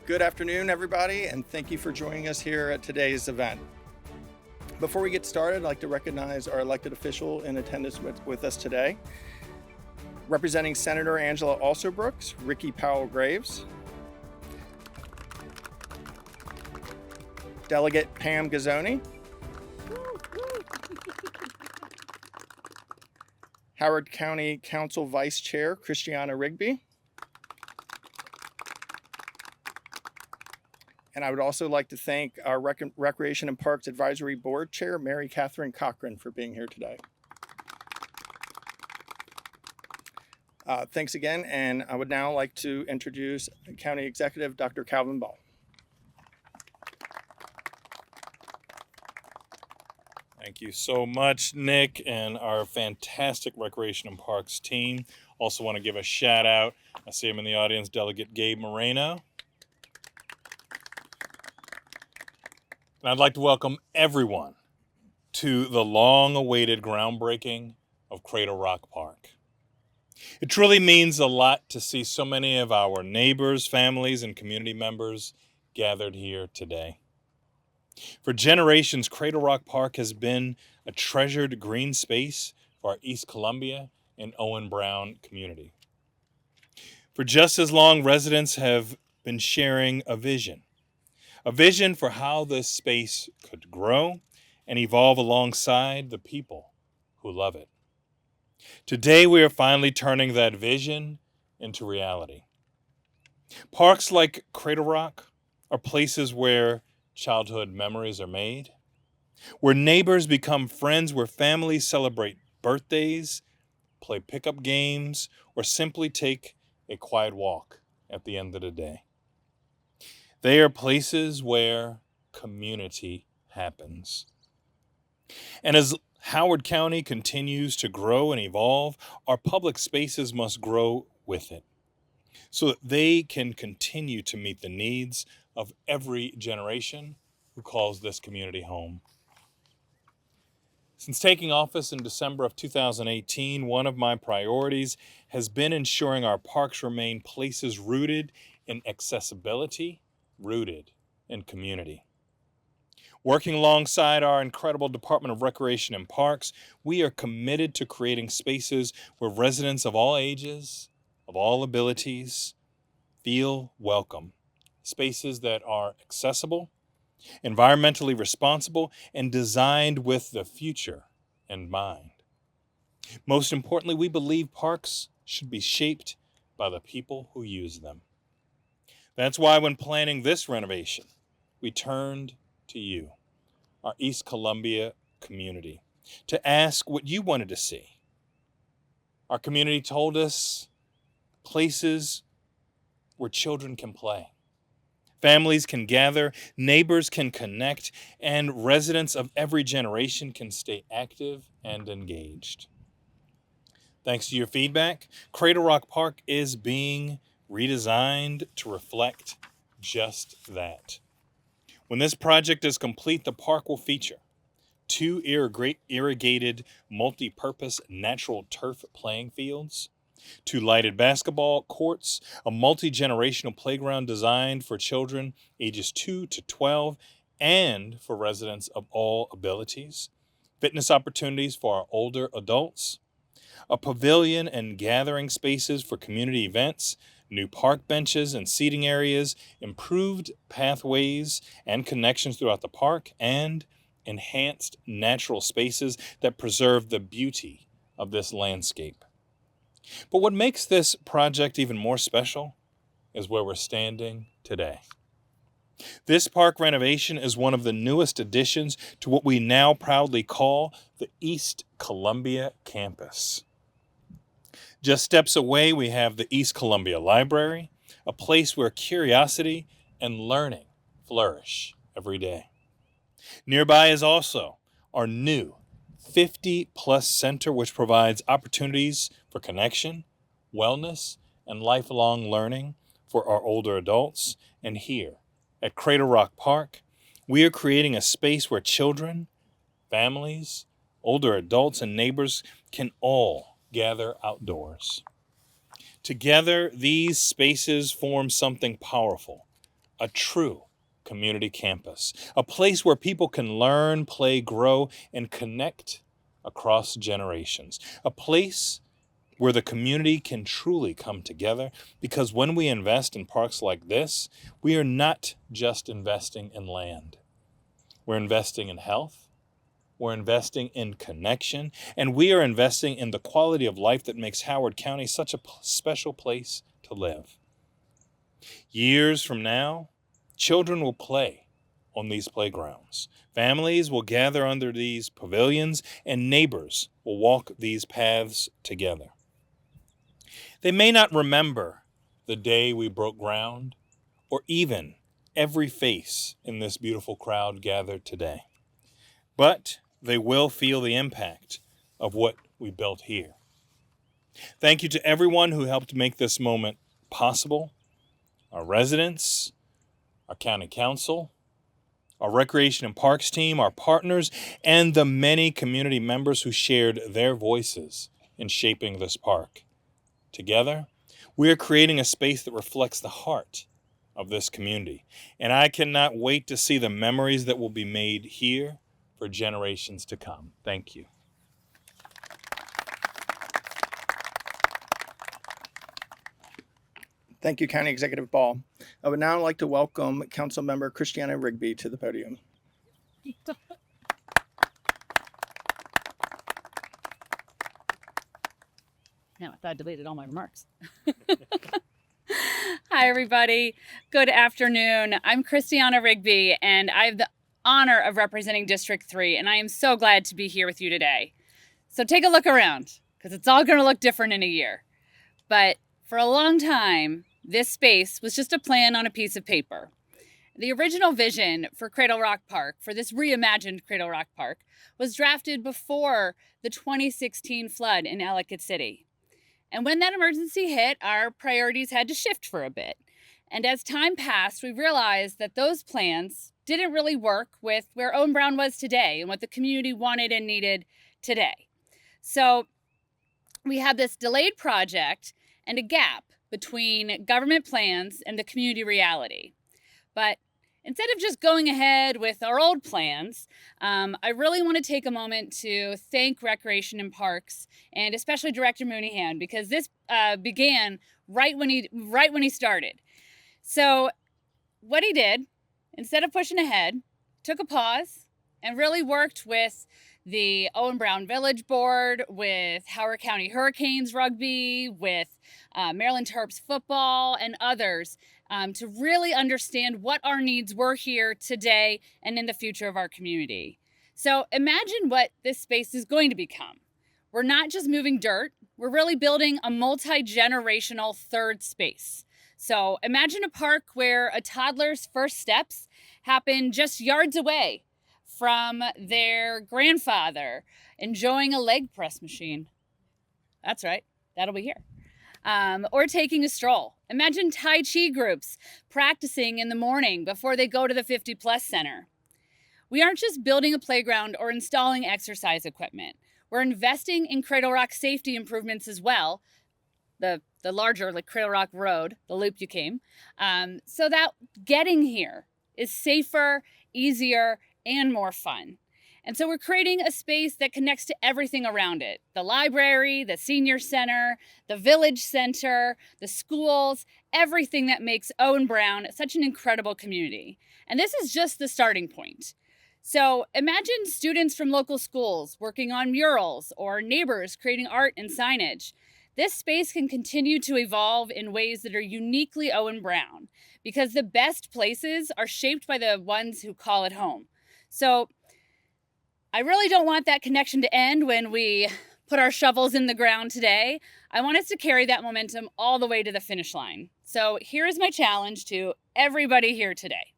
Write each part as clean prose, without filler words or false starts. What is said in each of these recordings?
Good afternoon, everybody, and thank you for joining us here at today's event. Before we get started, I'd like to recognize our elected official in attendance with us today. Representing Senator Angela Alsobrooks, Ricky Powell Graves, Delegate Pam Gazzoni, Howard County Council Vice Chair Christiana Rigby, and I would also like to thank our Recreation and Parks Advisory Board Chair, Mary Catherine Cochran, for being here today. Thanks again, and I would now like to introduce County Executive Dr. Calvin Ball. Thank you so much, Nick, and our fantastic Recreation and Parks team. Also want to give a shout out, I see him in the audience, Delegate Gabe Moreno. And I'd like to welcome everyone to the long-awaited groundbreaking of Cradlerock Park. It truly means a lot to see so many of our neighbors, families, and community members gathered here today. For generations, Cradlerock Park has been a treasured green space for our East Columbia and Owen Brown community. For just as long, residents have been sharing a vision for how this space could grow and evolve alongside the people who love it. Today, we are finally turning that vision into reality. Parks like Cradlerock are places where childhood memories are made, where neighbors become friends, where families celebrate birthdays, play pickup games, or simply take a quiet walk at the end of the day. They are places where community happens. And as Howard County continues to grow and evolve, our public spaces must grow with it so that they can continue to meet the needs of every generation who calls this community home. Since taking office in December of 2018, one of my priorities has been ensuring our parks remain places rooted in accessibility, rooted in community. Working alongside our incredible Department of Recreation and Parks, we are committed to creating spaces where residents of all ages, of all abilities, feel welcome. Spaces that are accessible, environmentally responsible, and designed with the future in mind. Most importantly, we believe parks should be shaped by the people who use them. That's why when planning this renovation, we turned to you, our East Columbia community, to ask what you wanted to see. Our community told us places where children can play, families can gather, neighbors can connect, and residents of every generation can stay active and engaged. Thanks to your feedback, Cradlerock Park is being redesigned to reflect just that. When this project is complete, the park will feature 2 irrigated multi-purpose natural turf playing fields, 2 lighted basketball courts, a multi-generational playground designed for children ages 2 to 12 and for residents of all abilities, fitness opportunities for our older adults, a pavilion and gathering spaces for community events, new park benches and seating areas, improved pathways and connections throughout the park, and enhanced natural spaces that preserve the beauty of this landscape. But what makes this project even more special is where we're standing today. This park renovation is one of the newest additions to what we now proudly call the East Columbia campus. Just steps away, we have the East Columbia Library, a place where curiosity and learning flourish every day. Nearby is also our new 50-plus center, which provides opportunities for connection, wellness, and lifelong learning for our older adults. And here at Cradlerock Park, we are creating a space where children, families, older adults, and neighbors can all gather outdoors. Together, these spaces form something powerful, a true community campus, a place where people can learn, play, grow, and connect across generations, a place where the community can truly come together, because when we invest in parks like this, we are not just investing in land. We're investing in health, we're investing in connection, and we are investing in the quality of life that makes Howard County such a special place to live. Years from now, children will play on these playgrounds. Families will gather under these pavilions, and neighbors will walk these paths together. They may not remember the day we broke ground, or even every face in this beautiful crowd gathered today, but they will feel the impact of what we built here. Thank you to everyone who helped make this moment possible: our residents, our county council, our Recreation and Parks team, our partners, and the many community members who shared their voices in shaping this park. Together, we are creating a space that reflects the heart of this community, and I cannot wait to see the memories that will be made here for generations to come. Thank you. Thank you, County Executive Ball. I would now like to welcome Councilmember Christiana Rigby to the podium. Now, I thought I deleted all my remarks. Hi, everybody. Good afternoon. I'm Christiana Rigby, and I have the honor of representing District 3, and I am so glad to be here with you today. So take a look around, because it's all going to look different in a year. But for a long time, this space was just a plan on a piece of paper. The original vision for Cradlerock Park, for this reimagined Cradlerock Park, was drafted before the 2016 flood in Ellicott City. And when that emergency hit, our priorities had to shift for a bit. And as time passed, we realized that those plans didn't really work with where Owen Brown was today and what the community wanted and needed today. So we had this delayed project and a gap between government plans and the community reality. But instead of just going ahead with our old plans, I really want to take a moment to thank Recreation and Parks, and especially Director Mooneyhan, because this began right when he started. So what he did, instead of pushing ahead, took a pause and really worked with the Owen Brown Village Board, with Howard County Hurricanes Rugby, with Maryland Terps Football, and others to really understand what our needs were here today and in the future of our community. So imagine what this space is going to become. We're not just moving dirt, we're really building a multi-generational third space. So imagine a park where a toddler's first steps happen just yards away from their grandfather enjoying a leg press machine. That's right, that'll be here. Or taking a stroll. Imagine Tai Chi groups practicing in the morning before they go to the 50 Plus Center. We aren't just building a playground or installing exercise equipment. We're investing in Cradlerock safety improvements as well, the larger like Cradlerock Road, the loop you came, so that getting here is safer, easier, and more fun. And so we're creating a space that connects to everything around it. The library, the senior center, the village center, the schools, everything that makes Owen Brown such an incredible community. And this is just the starting point. So imagine students from local schools working on murals or neighbors creating art and signage. This space can continue to evolve in ways that are uniquely Owen Brown, because the best places are shaped by the ones who call it home. So I really don't want that connection to end when we put our shovels in the ground today. I want us to carry that momentum all the way to the finish line. So here is my challenge to everybody here today.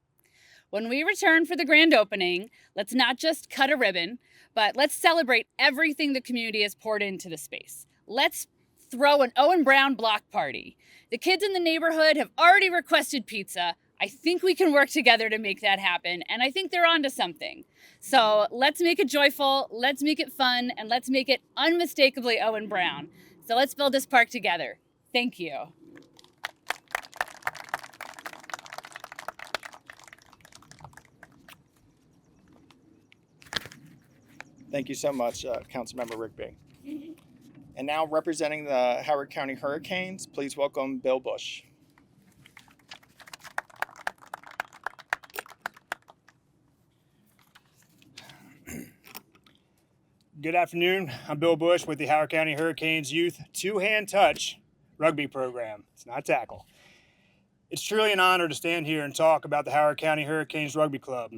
When we return for the grand opening, let's not just cut a ribbon, but let's celebrate everything the community has poured into the space. Let's throw an Owen Brown block party. The kids in the neighborhood have already requested pizza. I think we can work together to make that happen, and I think they're onto something. So let's make it joyful, let's make it fun, and let's make it unmistakably Owen Brown. So let's build this park together. Thank you. Thank you so much, Councilmember Rigby. And now representing the Howard County Hurricanes, please welcome Bill Bush. Good afternoon. I'm Bill Bush with the Howard County Hurricanes Youth Two-Hand Touch Rugby Program. It's not tackle. It's truly an honor to stand here and talk about the Howard County Hurricanes Rugby Club.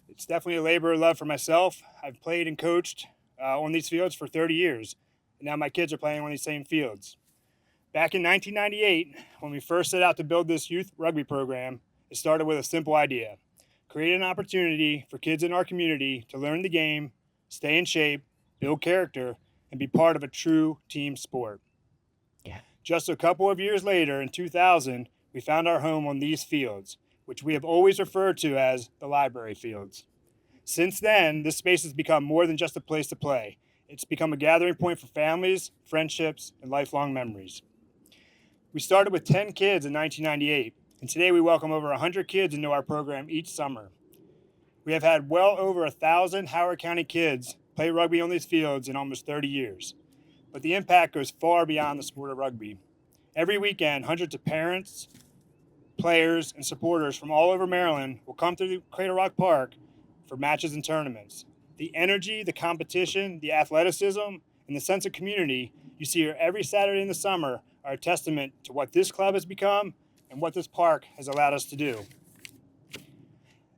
It's definitely a labor of love for myself. I've played and coached on these fields for 30 years, and now my kids are playing on these same fields. Back in 1998, when we first set out to build this youth rugby program, it started with a simple idea: create an opportunity for kids in our community to learn the game, stay in shape, build character, and be part of a true team sport. Just a couple of years later, in 2000, we found our home on these fields, which we have always referred to as the library fields. Since then, this space has become more than just a place to play. It's become a gathering point for families, friendships, and lifelong memories. We started with 10 kids in 1998, and today we welcome over 100 kids into our program each summer. We have had well over 1,000 Howard County kids play rugby on these fields in almost 30 years. But the impact goes far beyond the sport of rugby. Every weekend, hundreds of parents, players, and supporters from all over Maryland will come through Cradlerock Park for matches and tournaments. The energy, the competition, the athleticism, and the sense of community you see here every Saturday in the summer are a testament to what this club has become and what this park has allowed us to do.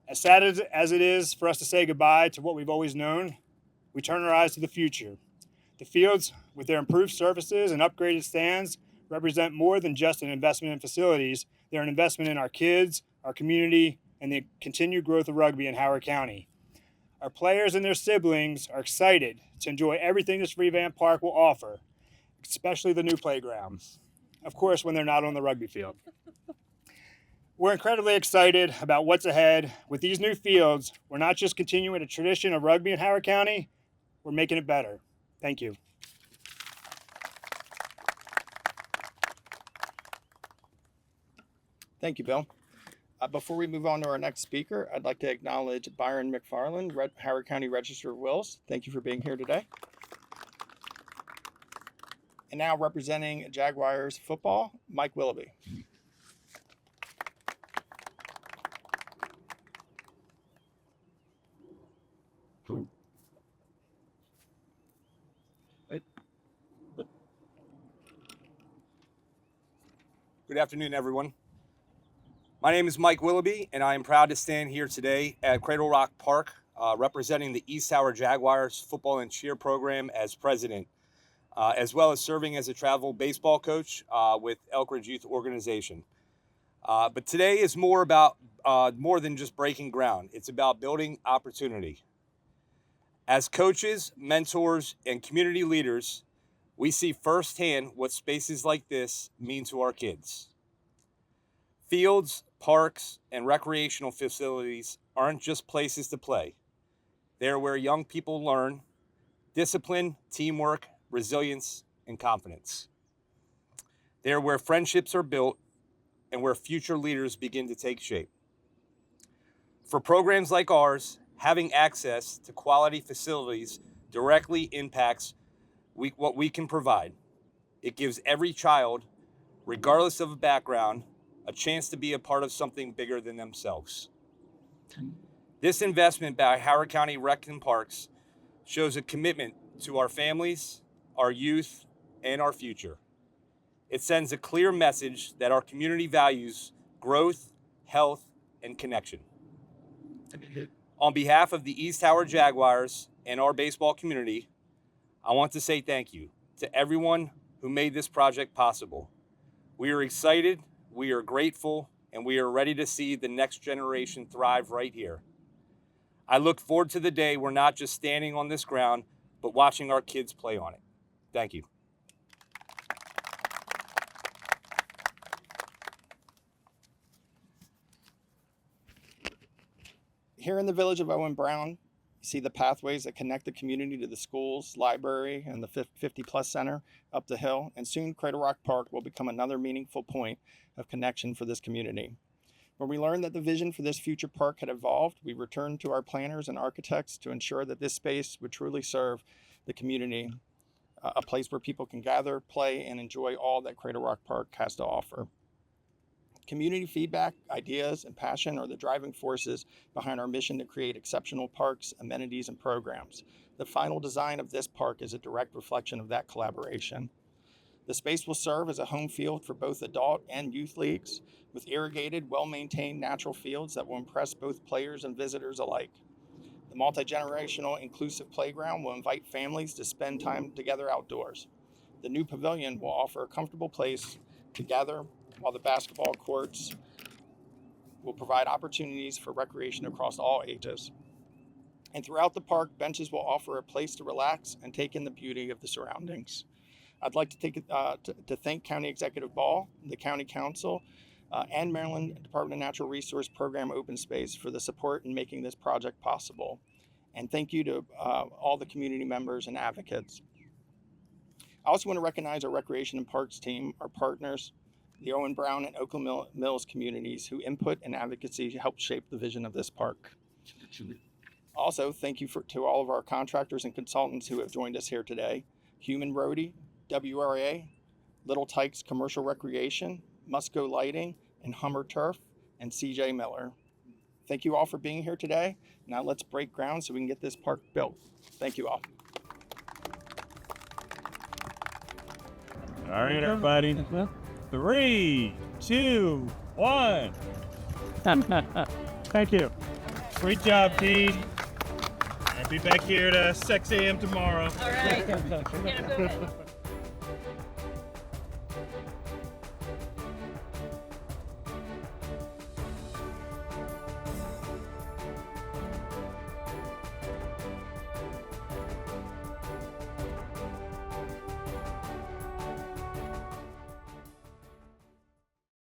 As sad as it is for us to say goodbye to what we've always known, we turn our eyes to the future. The fields, with their improved surfaces and upgraded stands, represent more than just an investment in facilities. They're an investment in our kids, our community, and the continued growth of rugby in Howard County. Our players and their siblings are excited to enjoy everything this revamped park will offer, especially the new playground. Of course, when they're not on the rugby field. We're incredibly excited about what's ahead. With these new fields, we're not just continuing a tradition of rugby in Howard County, we're making it better. Thank you. Thank you, Bill. Before we move on to our next speaker, I'd like to acknowledge Byron McFarland, Howard County Register of Wills. Thank you for being here today. And now representing Jaguars football, Mike Willoughby. Good afternoon, everyone. My name is Mike Willoughby, and I am proud to stand here today at Cradlerock Park, representing the East Howard Jaguars football and cheer program as president, as well as serving as a travel baseball coach with Elk Ridge Youth Organization. But today is more than just breaking ground. It's about building opportunity. As coaches, mentors, and community leaders, we see firsthand what spaces like this mean to our kids. Fields, parks, and recreational facilities aren't just places to play. They're where young people learn discipline, teamwork, resilience, and confidence. They're where friendships are built and where future leaders begin to take shape. For programs like ours, having access to quality facilities directly impacts what we can provide. It gives every child, regardless of a background, a chance to be a part of something bigger than themselves. This investment by Howard County Rec and Parks shows a commitment to our families, our youth, and our future. It sends a clear message that our community values growth, health, and connection. On behalf of the East Howard Jaguars and our baseball community, I want to say thank you to everyone who made this project possible. We are excited, we are grateful, and we are ready to see the next generation thrive right here. I look forward to the day we're not just standing on this ground, but watching our kids play on it. Thank you. Here in the village of Owen Brown, you see the pathways that connect the community to the schools, library, and the 50 Plus Center up the hill, and soon Cradlerock Park will become another meaningful point of connection for this community. When we learned that the vision for this future park had evolved, we returned to our planners and architects to ensure that this space would truly serve the community, a place where people can gather, play, and enjoy all that Cradlerock Park has to offer. Community feedback, ideas, and passion are the driving forces behind our mission to create exceptional parks, amenities, and programs. The final design of this park is a direct reflection of that collaboration. The space will serve as a home field for both adult and youth leagues, with irrigated, well-maintained natural fields that will impress both players and visitors alike. The multi-generational inclusive playground will invite families to spend time together outdoors. The new pavilion will offer a comfortable place to gather, while the basketball courts will provide opportunities for recreation across all ages. And throughout the park, benches will offer a place to relax and take in the beauty of the surroundings. I'd like to thank County Executive Ball, the County Council, and Maryland Department of Natural Resource Program Open Space for the support in making this project possible. And thank you to all the community members and advocates. I also want to recognize our Recreation and Parks team, our partners, the Owen Brown and Oakland Mills communities who input and advocacy helped shape the vision of this park. Also, thank you to all of our contractors and consultants who have joined us here today. Human Roadie, WRA, Little Tykes Commercial Recreation, Musco Lighting, and Hummer Turf, and CJ Miller. Thank you all for being here today. Now let's break ground so we can get this park built. Thank you all. All right, everybody. 3, 2, 1. Thank you. Great job, team. I'll be back here at 6 a.m. tomorrow. All right. Go ahead.